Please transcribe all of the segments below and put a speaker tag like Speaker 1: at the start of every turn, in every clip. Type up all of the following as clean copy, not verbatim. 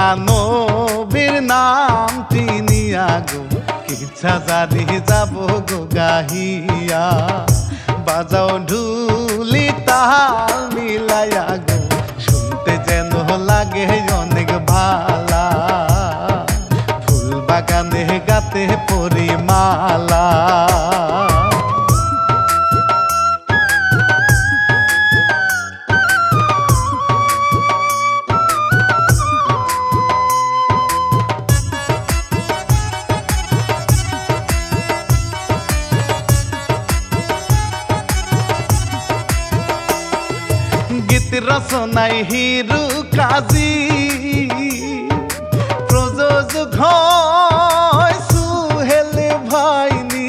Speaker 1: আল্লাহ নবীর নামটি নিয়া গো কিচ্ছা জারি যাব গো গাহিয়া বাজাও ঢুলি তাল মিলাইয়া গো শুনতে যেন লাগে অনেক ভালা ফুল বাগানে গাতে পরিমালা গীত রচনায় হিরু কাজী প্রযোজক হয় সুহেল ভাইনি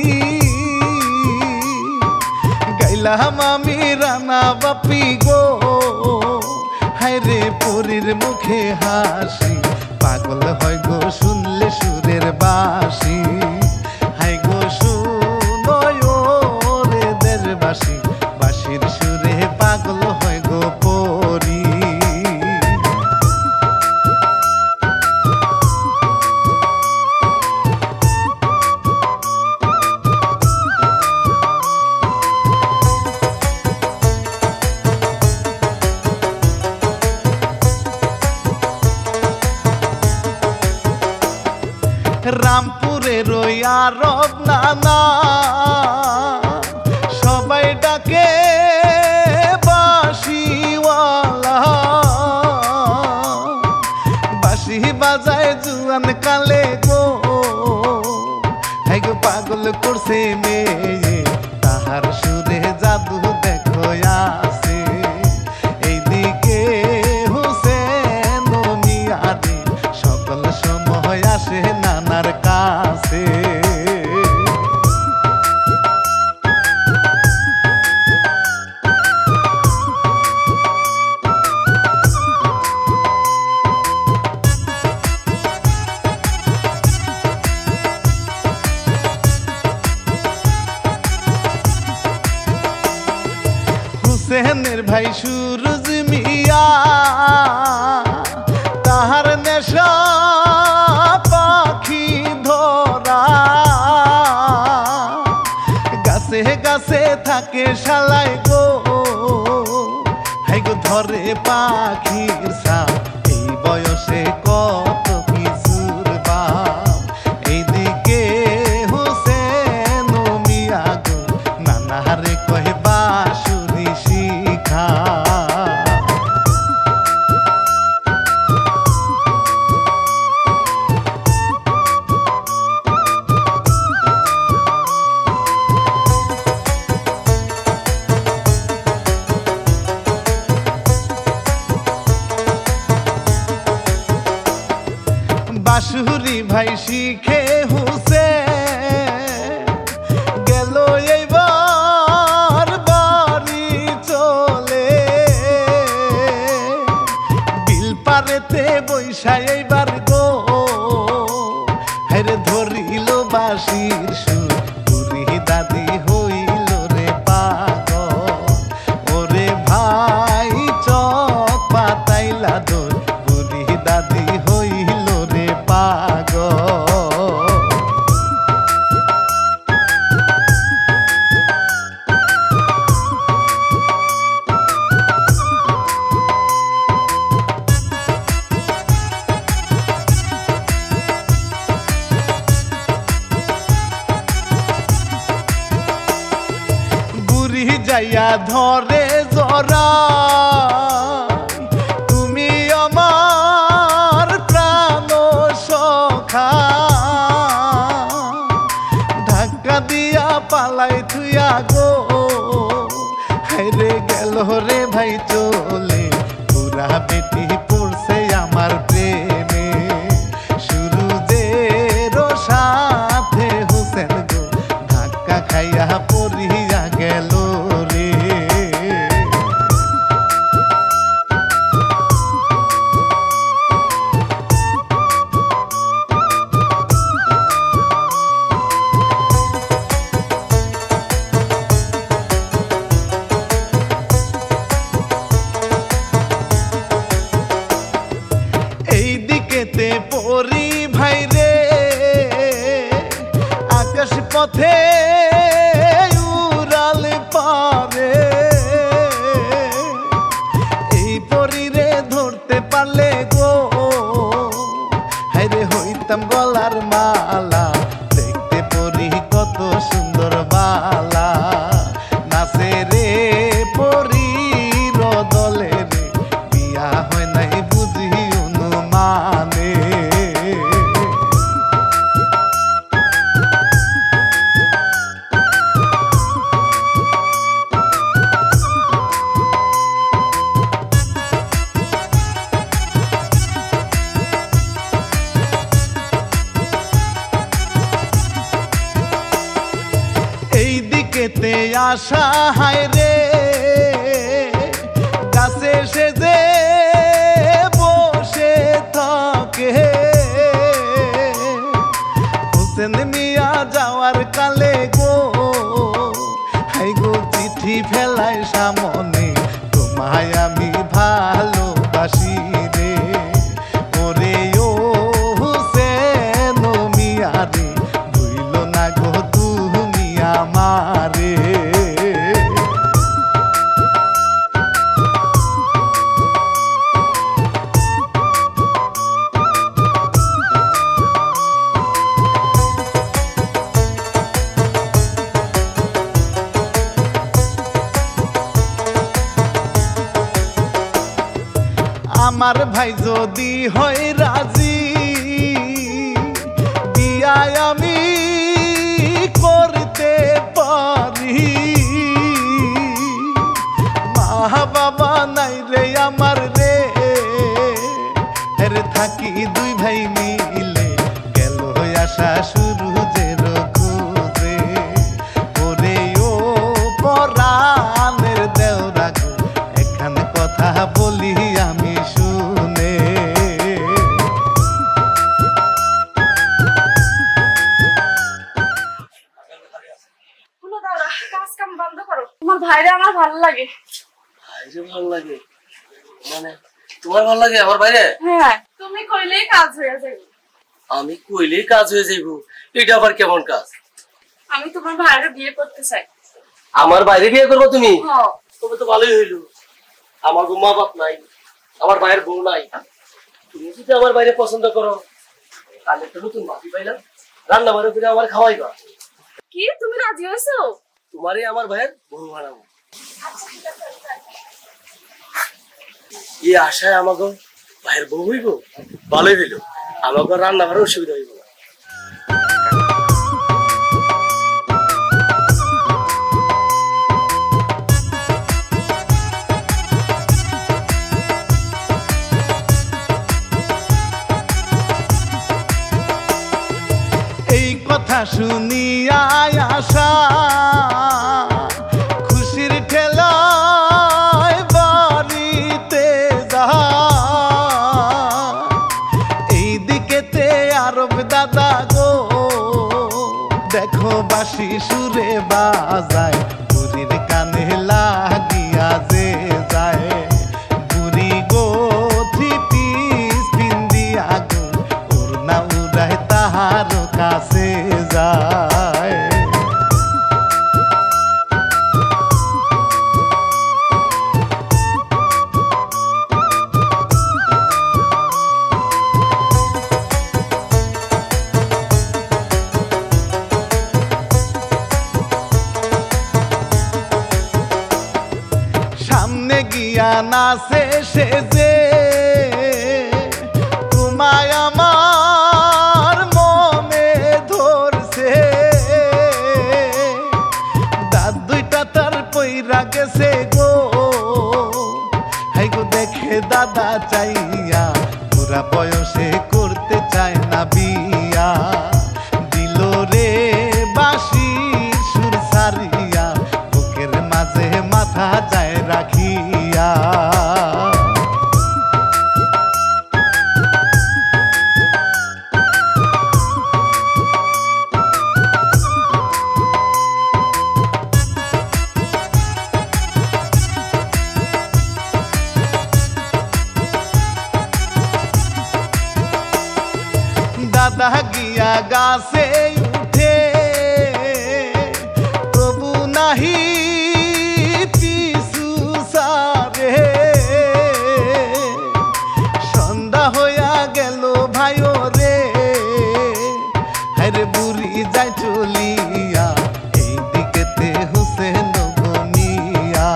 Speaker 1: গাইলাম আমি রানা বাপি গো হায়রে পরীর মুখে হাসি পাগল হয় গো শুনলে সুরের বাঁশি হাই গো শুনয় রে দেশবাসী বাঁশির সুরে পাগল হয় গো পরি রামপুরে রইয়া রব নানা সবাই ডাকে বাঁশিওয়ালা বাঁশি বাজায় জুয়ান কালে গো হ্যাঁ গো পাগল করছে মেয়ে তাহার সুরে জাদু দেখো আছে এইদিকে হুসেন মিয়ারে সকল সময় আসে নানার কাছে হুসেনের ভাই সুরজ মিয়া তাহার নেশা পাখি ধরা গাছে গাছে থাকে শালাই গো হাই গো ধরে পাখির ছাপ এই বয়সে কত কিছুর বাপ এইদিকে হুসেন মিয়া গো নানারে কহে বাঁশুরি শিখা বাঁশুরি ভাই শিখে হুসে গেল এইবার বাড়ি চলে বিল পারেতে বৈশা এইবার গো হেরে ধরিল বাঁশির সুর বুড়ি দাদি হইল রে পাগল ওরে ভাই চক পাতাইলা দোর বুড়ি দাদি হইল রে পাগল বুড়ি যাইয়া ধরে জরা তুমি আমার প্রাণ সখা ধাক্কা দিয়া পালাই থুয়া গো হায়রে গেল রে ভাই চলে পুরা বেটি পড়ছে আমার প্রেমে সুরুজের সাথে হুসেন গো ধাক্কা খাইয়া পড়িয়া গেল রে আশা হায় রে গাছে সেজে বসে থাকে হোসেন মিয়া যাওয়ার কালে গো হাই গো চিঠি ফেলায় সামনে তোমায় আমি ভালোবাসি রে ওরে ও হোসেন মিয়া রে ভুইল না গো তুমি আমারে আমার ভাই যদি হয় রাজি বিয়ায় আমি করতে পারি মা বাবা নাই রে আমার রে থাকি দুই ভাই মিলে গেল আসা শুরু যে রোজে ওরে ও পরাণের দেওরা গো এখানে কথা বলি আমি শুনে
Speaker 2: কাজ কাম বন্ধ করো তোমার ভাইরে আমার ভালো লাগে
Speaker 3: ভাইরে ভালো লাগে মানে তোমার ভালো লাগে আমার ভাইরে
Speaker 2: হ্যাঁ তুমি কইলেই কাজ হয়ে যাবে
Speaker 3: আমি কইলেই কাজ হয়ে যাইব এটা আবার কেমন কাজ
Speaker 2: আমি তোমার ভাইরে বিয়ে করতে চাই
Speaker 3: আমার বাইরে বিয়ে করবো তুমি
Speaker 2: হ্যাঁ
Speaker 3: তবে তো ভালোই হইলো আমার মা বাপ নাই আমার ভাইয়ের বউ নাই তুমি যদি আমার বাইরে পছন্দ করো তাহলে একটা নতুন বাকি পাইলাম রান্না বাড়ি করে আমার খাওয়াইবা
Speaker 2: কি তুমি রাজি হইছো
Speaker 3: তোমারই আমার ভাইয়ের বউ বানাবো এই আশায় আমাকে ভাইয়ের বউ হইব ভালোই হইলো আমাকে রান্না বাড়ার অসুবিধা হইব না
Speaker 1: এই কথা শুনিয়া আশা খুশির ঠেলায় বাড়িতে যা এইদিকেতে আরব দাদা গো দেখো বাঁশি সুরে বাজায় বুড়ির কানে লাগিয়া যে যায় বুড়ি গো থ্রি পিস পিন্দিয়া গো ওর না উড়ায় তাহার কাছে যায় সামনে গিয়া নাচে সেজে তোমায় আমার মনে ধরছে দাঁত দুইটা তার পইরা গেছে গো হাই গো দেখে দাদা চাইয়া পুরা বয়সে করতে চায় না বিয়া দিল রে বাঁশির সুর সারিয়া বুকের মাঝে মাথা যায় রাখিয়া দাদা গিয়া গাছে উঠে প্রভু নাহি পিছু সারে সন্ধ্যা হইয়া গেল ভাইও রে হরে বুড়ি যায় চলিয়া এই দিকেতে হোসেন গনিয়া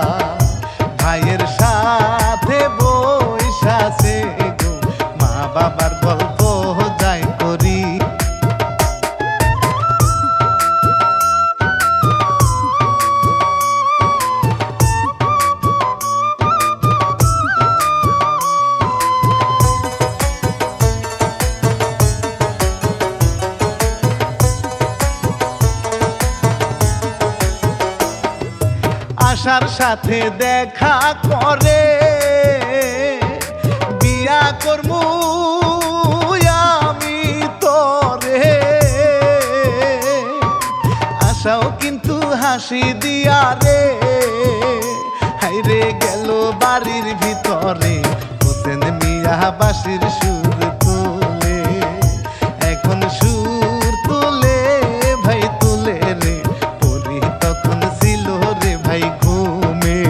Speaker 1: ভাইয়ের সাথে বৈশাছে গো মা বাবার গল্প যায় করি আশার সাথে দেখা করে বিয়া করমু আমি তোরে, আশাও কিন্তু হাসি দিয়া রে, হাইরে গেল বাড়ির ভিতরে হোসেন মিয়া বাঁশির সুর তুলে, এখন সুর তুলে ভাই তুলে রে, পরি তখন ছিল রে ভাই ঘুমে।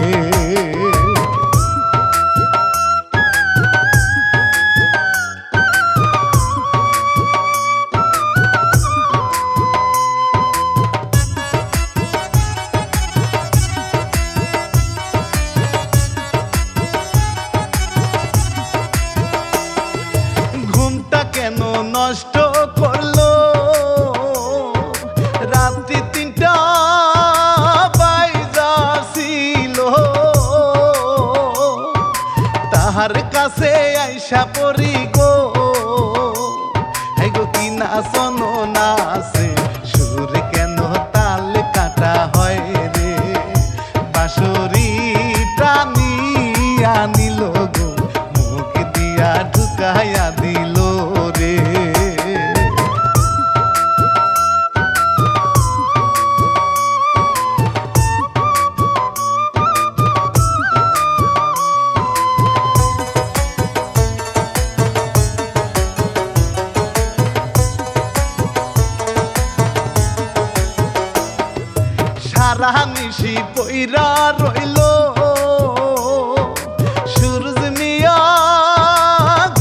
Speaker 1: ঘুমটা কেন নষ্ট করলো, রাত্রি 3টা বাজছিল, তাহার কাছে আইসা পড়ি গো, গো কি নাচনো নাচে, সুর কেন তাল কাটা হয় রে, বাঁশরি প্রাণী আনিল গো, মুখ দিয়া ঢুকাইয়া দিল রে। সারা নিশি পইরা রইল সূরজ মিয়া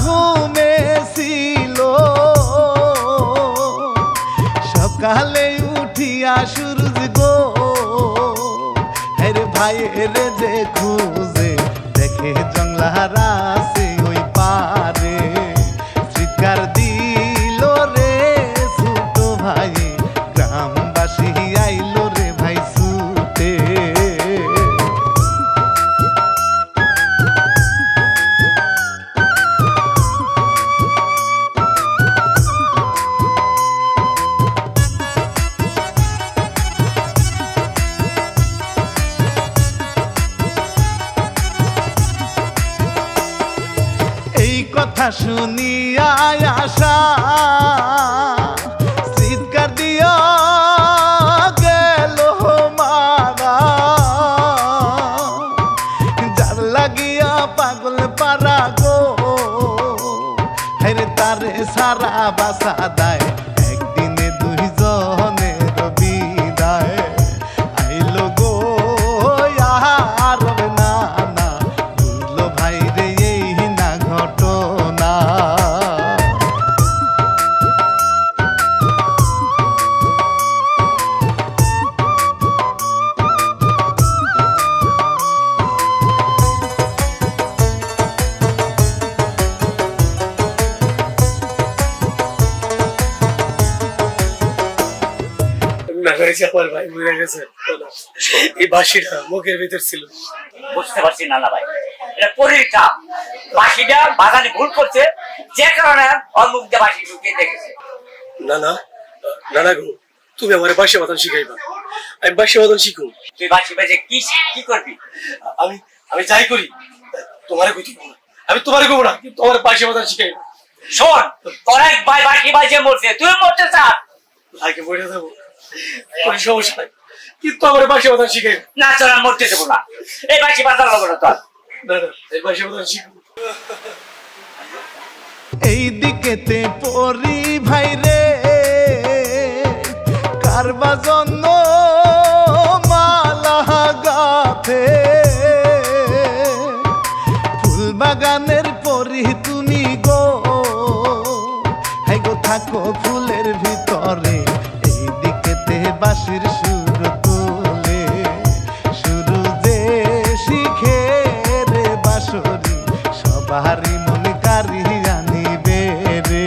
Speaker 1: ঘুমেছিল, সকালে উঠিয়া সূরজ গো হেরে ভাই রে যে খুঁজে, দেখে জংলার আছে ওই পারে, চিৎকার দিল রে ছোট ভাই, গ্রামবাসী আইল রে ভাই ছুটে। এই কথা শুনিয়া আশা চিৎকার দিয়া গেল মারা, যার লাগিয়া পাগল পারা গো, হেরে তারে সারা বাসা দেয়, একদিনে 2 জনের বিদায়, আইলো গো আর না না, বুঝলো ভাই রে এই না ঘটনা।
Speaker 3: আমার ভাই মরে গেছে, এই বাঁশিটা মুখের ভিতর ছিল।
Speaker 4: বুঝতে পারছি না ভাই, এটা পরীর কাম, বাঁশিটা বাজারে ভুল করছে, যে কারণে অমুক দিয়ে বাঁশি ঢুকিয়ে দেখেছে।
Speaker 3: না না না না গো, তুমি আমার বাঁশি বাদন শিখাইবা, আমি বাঁশি বাদন শিখু।
Speaker 4: তুই বাঁশি বাজে কি করবি?
Speaker 3: আমি আমি যাই করি তোমারে কইতে না, আমি তোমারে কইব না, কিন্তু তোমার বাঁশি বাদন শিখাইবা।
Speaker 4: শোন, তোর এক ভাই বাঁশি বাজে মরছে, তুই মরতে চাস?
Speaker 3: ভাইকে মরে যাবো, কোনো সমস্যা নাই, কিন্তু আমার বাঁশি বাদন শিখাইবা।
Speaker 4: না চল, আমি মরতে দেবো না, এই বাঁশি বাজার লাগবে না তোর।
Speaker 3: না না, এই বাঁশি বাদন শিখু।
Speaker 1: এই দিকেতে পরি ভাই রে, কারবা জন্য মালা গাথে, ফুল বাগানের পরি তুমি গো, হাই গো থাকো ফুলের ভিতরে, এই দিকেতে বাঁশির সুর তুলে, সুর যে শিখে রে বাঁশরি, সবারই মনে কারি আনিবে রে।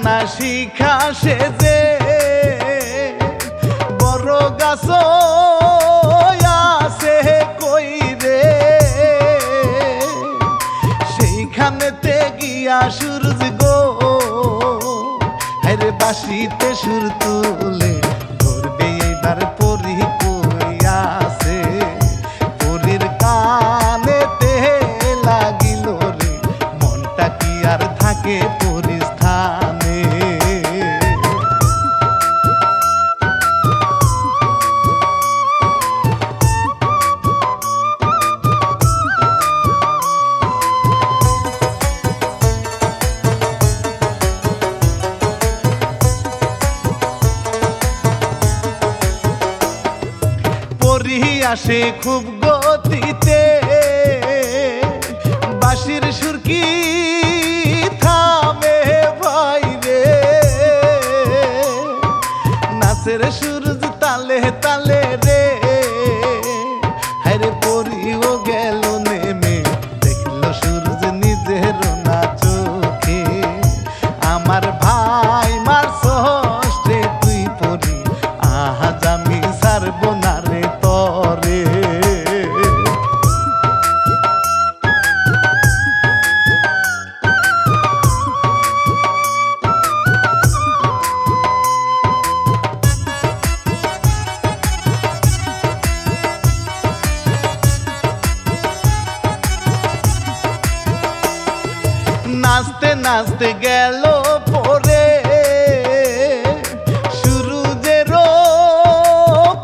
Speaker 1: না শিখা সেজে বড় গাছ আছে কই রে সেইখানেতে গিয়া সূরজ গো হরে বাসিতে সুর তুলে ধরবে এইবার পরি কই আছে পরির কানেতে লাগিল রে মনটা কি আর থাকে পরিস্থানে পরি আসে খুব গতিতে বাঁশির সুর কি থামে ভাই রে নাচের সূরজ তালে তালে রে হরে পরিও গেল নেমে দেখলো সূরজ নিজের না চোখে আমার ভাই মার ষষ্ঠে তুই পরি আজ আমি ছাড়বো না রে তরে নাচতে নাচতে গেল পরে সূরজেরও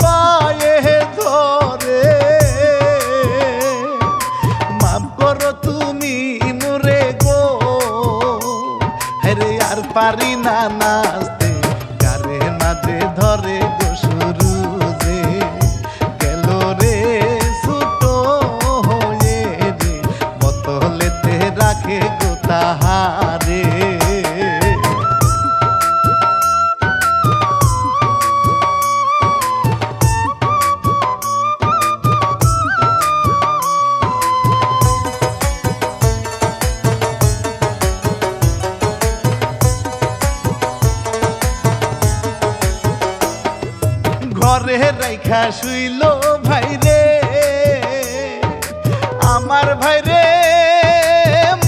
Speaker 1: পায়ে ধরে মাফ করো তুমি মোরে গো হরে আর পারি না নাচতে গারে মাঝে ধরে গো সূরজে গেল রে ছোট হয়ে রে বোতলেতে রাখে গো তাহারে ঘরে রাইখা শুইল ভাই রে আমার ভাই রে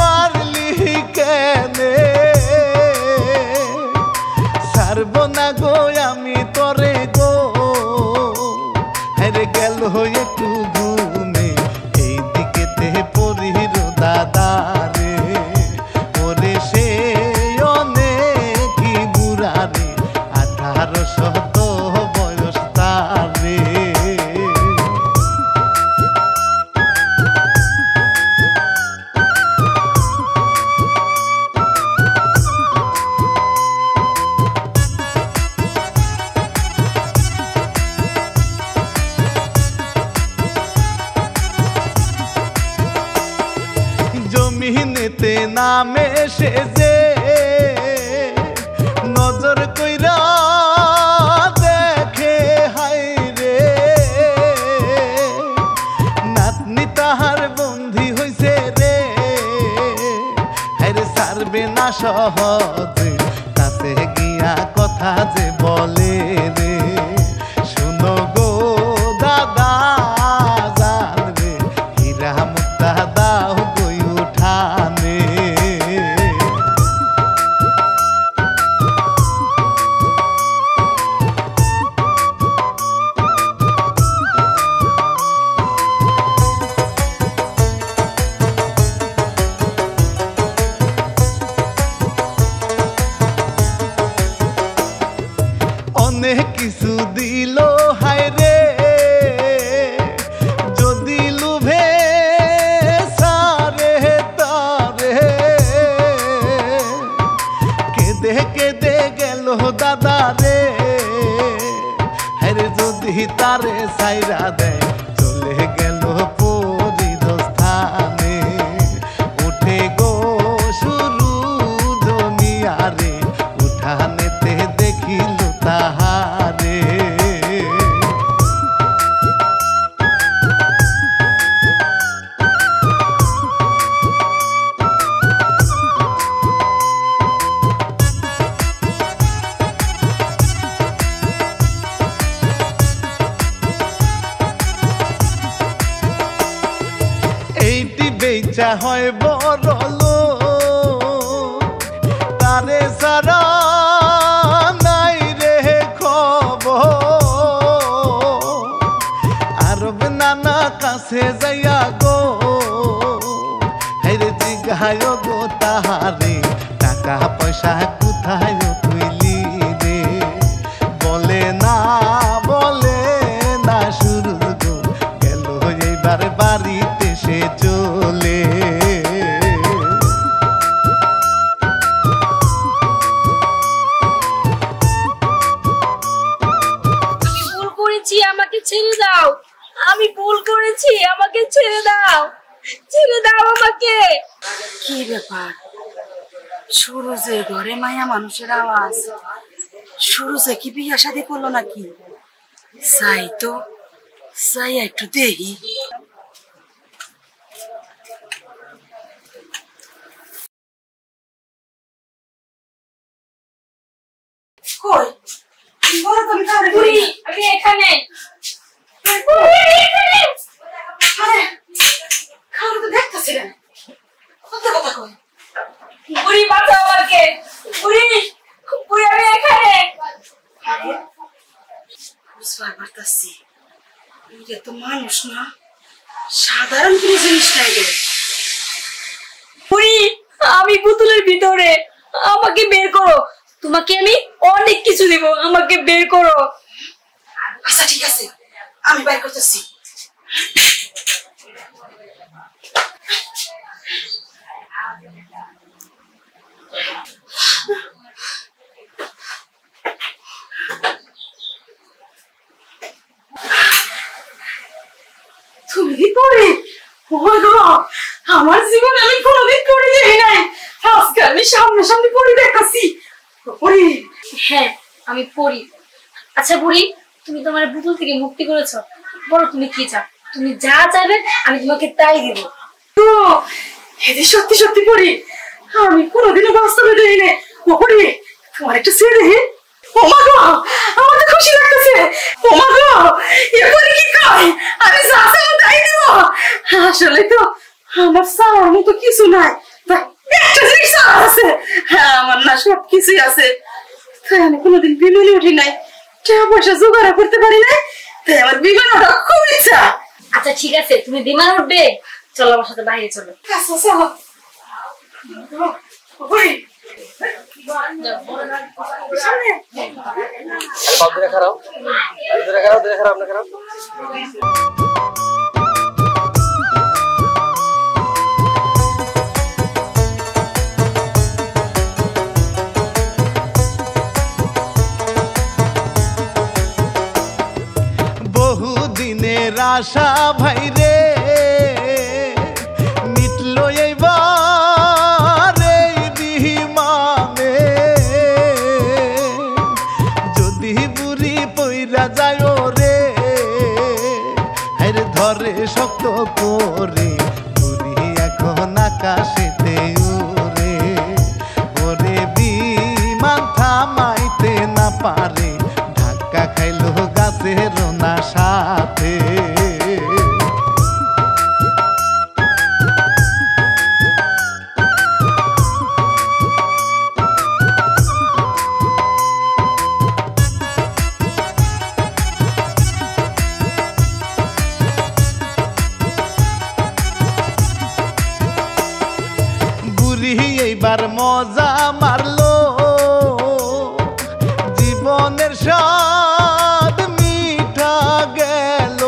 Speaker 1: মারলি কেনে ছাড়ব না গো আমি তরে গো হেরে গেল একটু ঘুমে এই দিকেতে পরির দাদা রে ওরে সে অনেকই বুড়া রে 1800 বয়স তার রে জমিনেতে নামে সেজে নজর কইরা দেখে হাই রে নাতনি তাহার বন্ধি হইছে রে হাইরে সারবে না সহজে কাছে গিয়া কথা যে বলে রে শুনো গো দাদা জান রে হীরা মুক্তা দাও গই উঠানে অনেক কিছু দিল হায় রে যদি লুভে সারে তারে কেঁদে কেঁদে গেল দাদা রে হরে যদি তারে সাইরা দেয় চলে গেল পরির স্থানে উঠে গো শুরু জমিয়ারে উঠানেতে দেখিল তাহারে হইসা হয় বড় লোক, তারে সারা নাই রে খবর। আরব নানা কাছে যাইয়া গো হেরে জিগায় গো তাহারে, টাকা পয়সা কোথায় তুইলি রে? বলে না শুরু গো গেল এইবার বাড়িতে সে চলে।
Speaker 5: আমি ভুল করেছি, আমাকে ছেড়ে দাও। আমি ভুল করেছি, আমাকে ছেড়ে দাও, ছেড়ে দাও আমাকে।
Speaker 6: কি ব্যাপার, সুরজে ঘরে মায়া মানুষের আওয়াজ? সুরজে কি বিয়া শাদী করলো নাকি? যাই তো, যাই একটু দেখি। কই বলো তুমি কারে?
Speaker 5: বুড়ি, আমি এখানে।
Speaker 6: খাওয়া তো দেখতেছি না, কত কথা কই।
Speaker 5: বুড়ি বাঁচাও আমাকে, বুড়ি, বুড়ি আমি এখানে।
Speaker 6: বুঝবার পারতাছি এটা তো মানুষ না, সাধারণ কোনো জিনিস নাই রে।
Speaker 5: বুড়ি, আমি পুতুলের ভিতরে, আমাকে বের করো। তোমাকে আমি অনেক কিছু দিব, আমাকে বের করো।
Speaker 6: আচ্ছা ঠিক আছে, আমি বাইর করতেছি। তুমি কি করে? আমার জীবন আমি কোনোদিন করে দেখি নাই, আজকে আমি সামনে সামনে পড়ে দেখাচ্ছি।
Speaker 5: হ্যাঁ, আমি পড়ি। আচ্ছা বুড়ি, তুমি তোমার পুতুল থেকে মুক্তি করেছো, বলো তুমি কি চাও? তুমি যা চাইবে আমি তোমাকে তাই দিব।
Speaker 6: তো এদি সত্যি সত্যি পড়ি, আমি কোনোদিনও বাস্তবে দেখি নাই। ও পড়ি, তোমার একটু ছেড়ে দেখি। ও মা গো, আমার তো খুশি লাগতেছে। ও মা গো, এরপরে কি কয়? আমি যা চাইবো তাই দিব। আসলে তো আমার চাওয়ার মতো কিছু নাই, একটা জিনিস চাওয়ার আছে। হ্যাঁ, আমার না সব কিছুই আছে, তাই আমি কোনোদিন বিমানে উঠি নাই, টাকা পয়সা জোগাড় করতে পারি নাই, তাই আমার বিমান ওঠা খুব ইচ্ছা।
Speaker 5: আচ্ছা ঠিক আছে, তুমি বিমান উঠবে, চলো আমার সাথে বাইরে চলো।
Speaker 6: আচ্ছা চলো।
Speaker 3: খারাপ আপনি খারাপ।
Speaker 1: বহুদিনের আশা ভাই রে মিটলো এইবার এই বিমানে। যদি বুড়ি পইরা যায় রে হাইরে ধরে শক্ত করে, বুড়ি এখন আকাশেতে উড়ে। ওরে বিমান থামাইতে না পারে, ধাক্কা খাইলো গাছের না সাথে। বুড়ি এইবার মজা মারলো, জীবনের স্বাদ মিঠা গেল।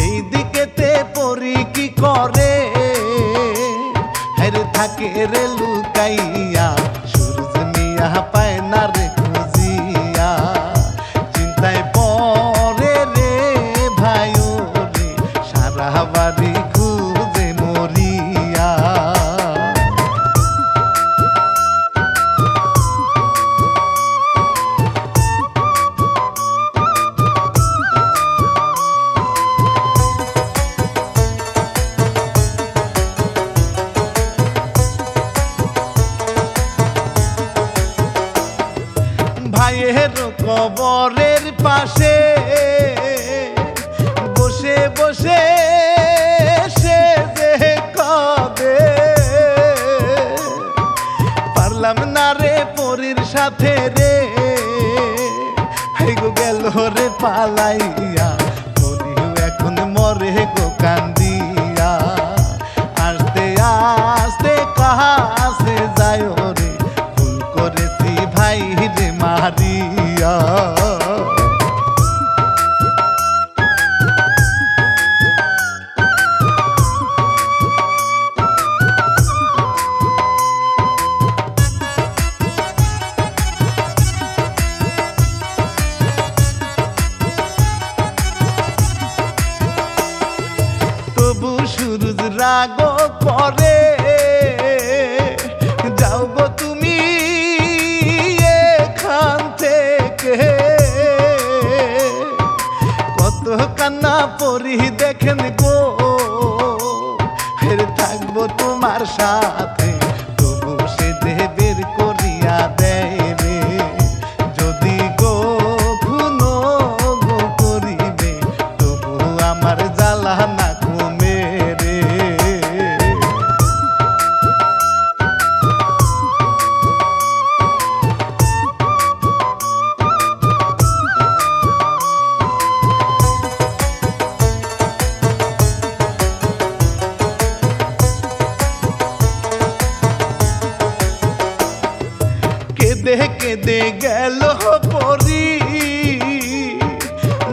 Speaker 1: এই দিকেতে পরি কি করে, হেরে থাকে রে লুকাইয়া, সূরজ মিয়া পায় না রে খুঁজিয়া। চিন্তায় পরে রে ভাই রে, সারা বাড়ি খুঁজে মরিয়া। ভাইয়ের কবরের পাশে বসে বসে সাথে রে গো গেল রে পালাইয়া পরিও এখন মরে গো কান্দিয়া আস্তে আস্তে কাছে যায় রে ভুল করেছি ভাই রে মারিয়া তবু সুরজ রাগ করে যাও গো তুমি এখান থেকে কত কান্না পরি দেখেন গো ফের থাকবো তোমার সাথে তবু সে দেহ বের করিয়া দেয় রে যদি গো খুনো গো করিবে তবু আমার জ্বালা না কমে রে কেঁদে কেঁদে গেল পরি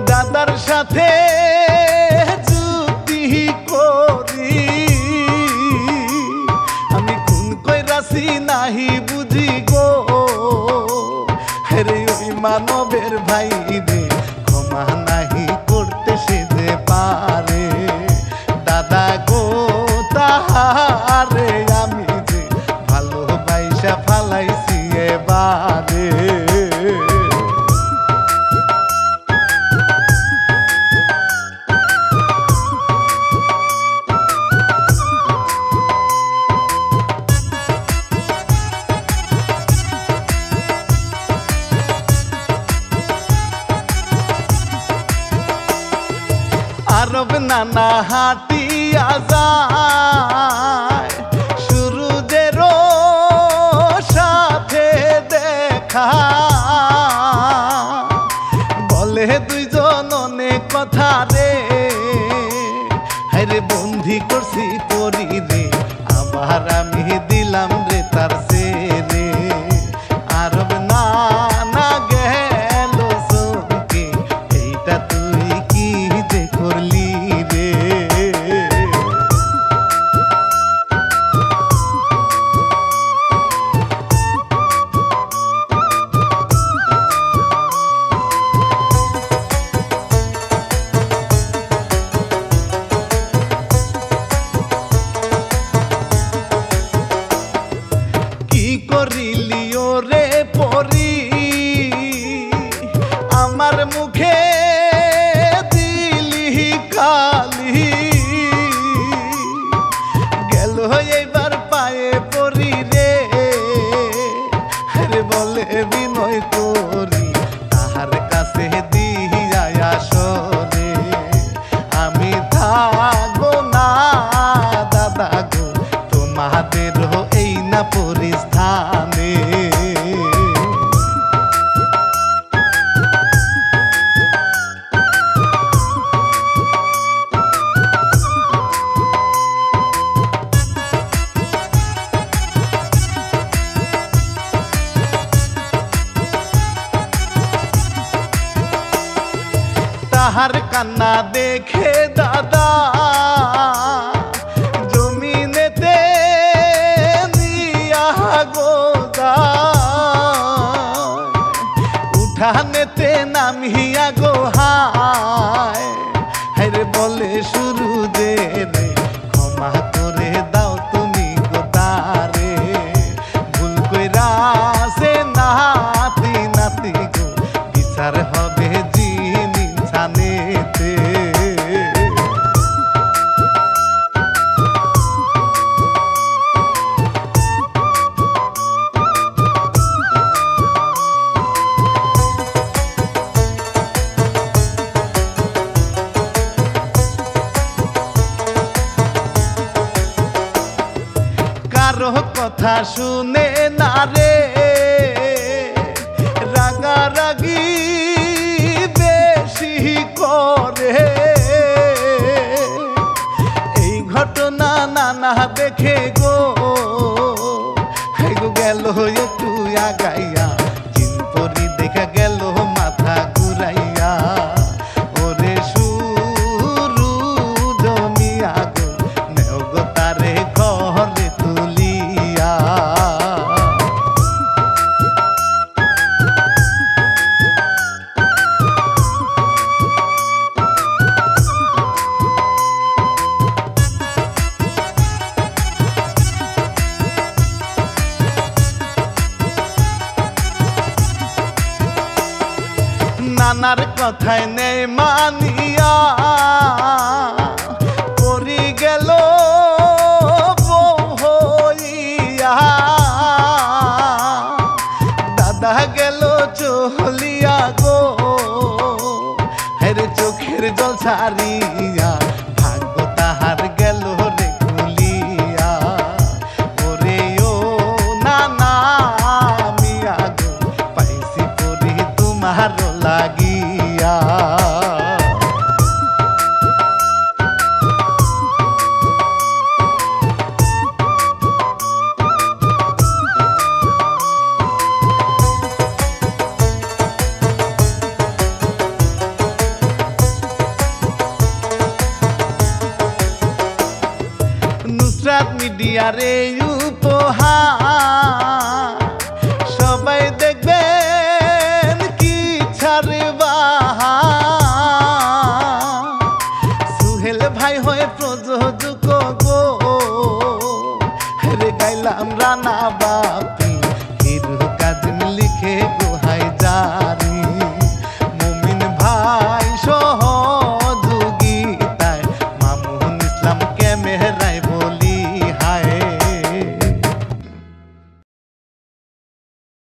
Speaker 1: দাদার সাথে যুক্তি করি আমি খুন কইরাছি নাহি বুঝি গো রে ওই মানবের ভাই রে ক্ষমা নাহি করতে সে যে পারে দাদা গো তাহারে আমি যে ভালোবাসা ফালাইছি এবারে আরব নানা হাটিয়া যায় সূর্যেরও সাথে দেখা বলে দুইজন অনেক কথা রে হায়রে বন্দি করছি পরি রে আবার আমি দিলাম রে তার সে রে আরব নানা গেল সনকে এইটা তুই কি যে করলি রে কি করিলি ওরে পরি আমার মুখে দিলি কালি গেল এইবার পায়ে পরি রে রে বলে বিনয় করি তাহার কাছে দিয়া আসরে আমি থাকবো না দাদা গো তোমাদের এই না পরিস্থানে তাহার কান্না দেখে দাদা জমিনেতে নিয়া গোদা উঠানেতে নামিয়া গো হায় হায়রে বলে শুরু দে রে ক্ষমা করে দাও তুমি গো তারে ভুল কইরা সে নাতি নাতি গো বিচার হবে জিনি ছানেতে কারো কথা শুনে না রে নানার কথায় নেই মানিয়া পরি গেল বউ হইয়া দাদা গেল চলিয়া গো হেরে চোখের জল ছাড়িয়া ভাগ্য তাহার গেল রে কুলিয়া ওরে ও নানা মিয়া গো পাইছি পরি তোমার লাগিয়া নুসরাত মিডিয়ার এই উপহার সবাই দেখবেন কি ছাড়বা সুহেল ভাই হয়ে প্রযোজক গো রে গাইলাম রানা বাপ